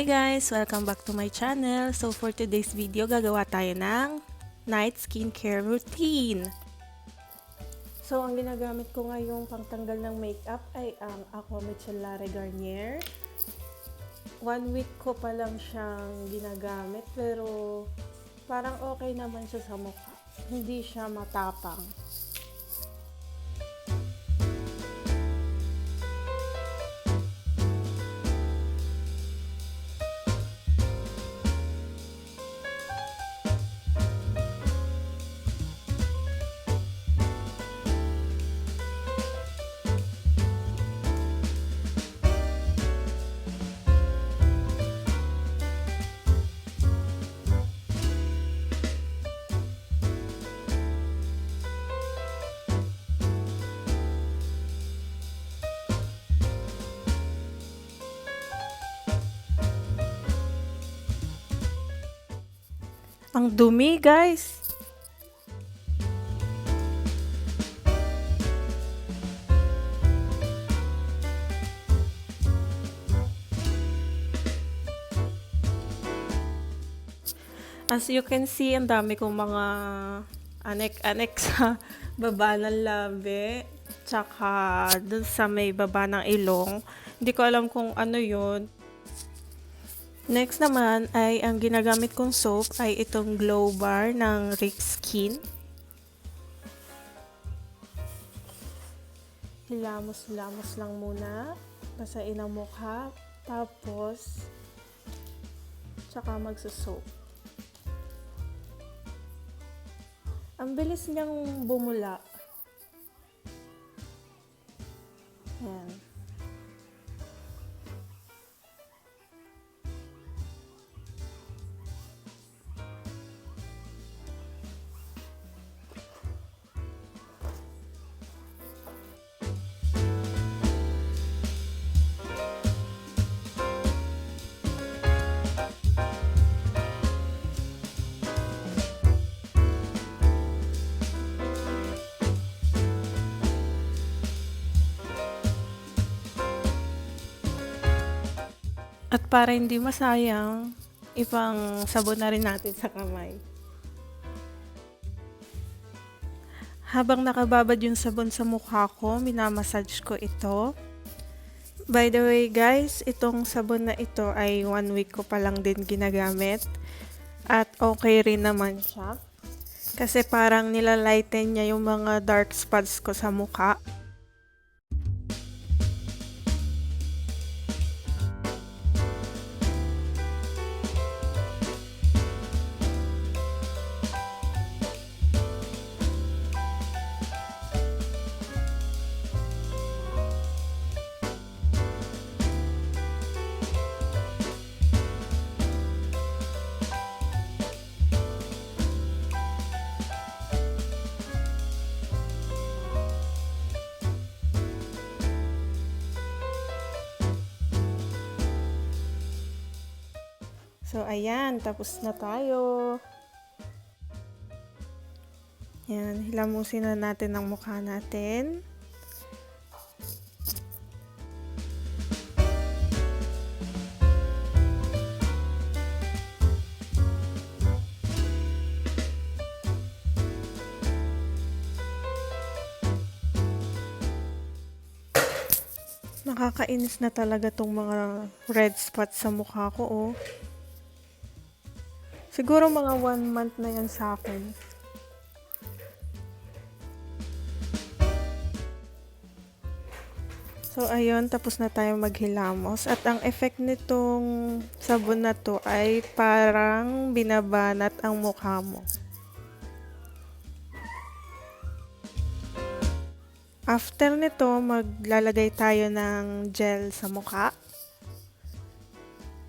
Hi guys! Welcome back to my channel. So for today's video, gagawa tayo ng night skincare routine. So ang ginagamit ko ngayong pangtanggal ng makeup ay ang Aqua Micellare Garnier. 1 week ko pa lang siyang ginagamit pero parang okay naman siya sa mukha. Hindi siya matapang. Ang dumi, guys! As you can see, ang dami kong mga anek-anek sa baba ng labi, tsaka dun sa may baba ng ilong. Hindi ko alam kung ano yun. Next naman ay ang ginagamit kong soap ay itong Glow Bar ng Rick Skin. Hilamos-lamos lang muna, basain ang mukha, tapos tsaka magsusoap. Ang bilis niyang bumula. Ayan. At para hindi masayang, ipang sabon na rin natin sa kamay. Habang nakababad yung sabon sa mukha ko, minamassage ko ito. By the way guys, itong sabon na ito ay 1 week ko pa lang din ginagamit. At okay rin naman siya. Kasi parang nilalighten niya yung mga dark spots ko sa mukha. So, ayan. Tapos na tayo. Ayan. Hilamusin na natin ang mukha natin. Nakakainis na talaga tong mga red spots sa mukha ko, oh. Siguro mga 1 month na yan sa akin. So, ayun, tapos na tayo maghilamos. At ang effect nitong sabon na to ay parang binabanat ang mukha mo. After nito, maglalagay tayo ng gel sa mukha.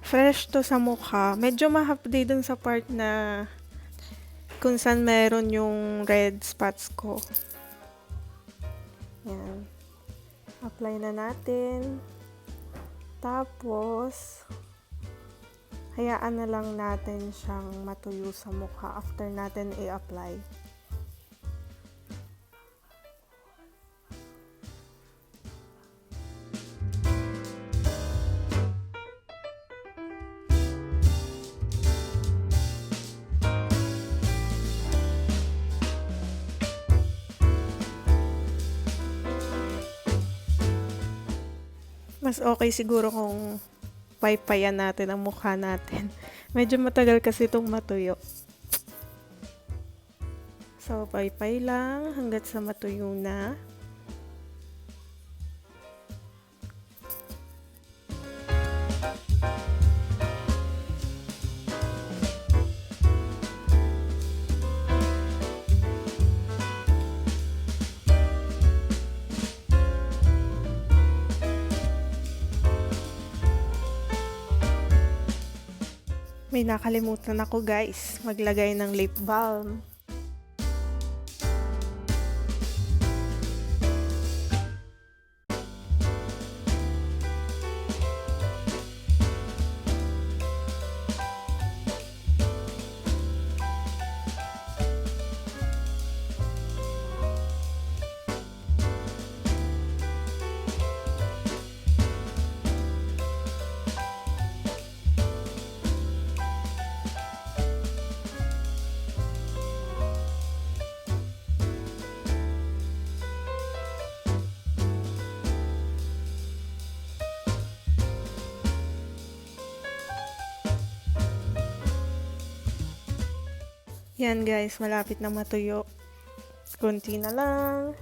Fresh to sa mukha. Medyo mahapdi dun sa part na kung saan meron yung red spots ko. Yan. Apply na natin. Tapos, hayaan na lang natin siyang matuyo sa mukha after natin i-apply. Mas okay siguro kung paypayan natin ang mukha natin. Medyo matagal kasi itong matuyo. So, paypay lang hanggat sa matuyo na. May nakalimutan ako guys, maglagay ng lip balm. Yan guys, malapit na matuyo. Konti na lang.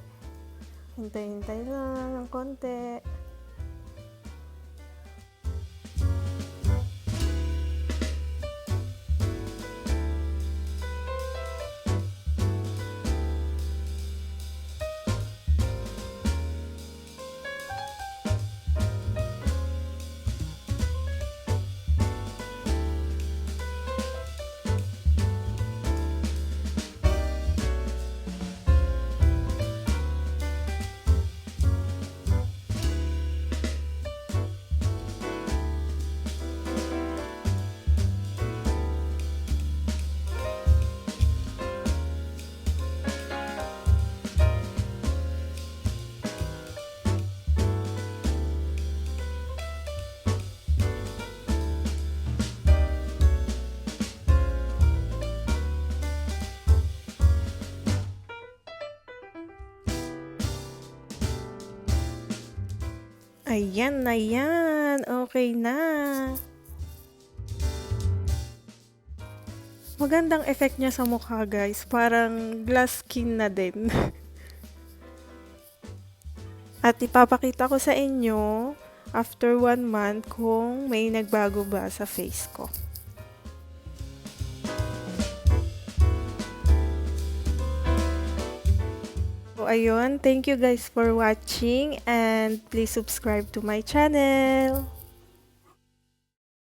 Hintay-hintay lang ng konti. Ayan na yan. Okay na. Magandang effect niya sa mukha guys. Parang glass skin na din. At ipapakita ko sa inyo after 1 month kung may nagbago ba sa face ko. So, ayun. Thank you guys for watching and please subscribe to my channel.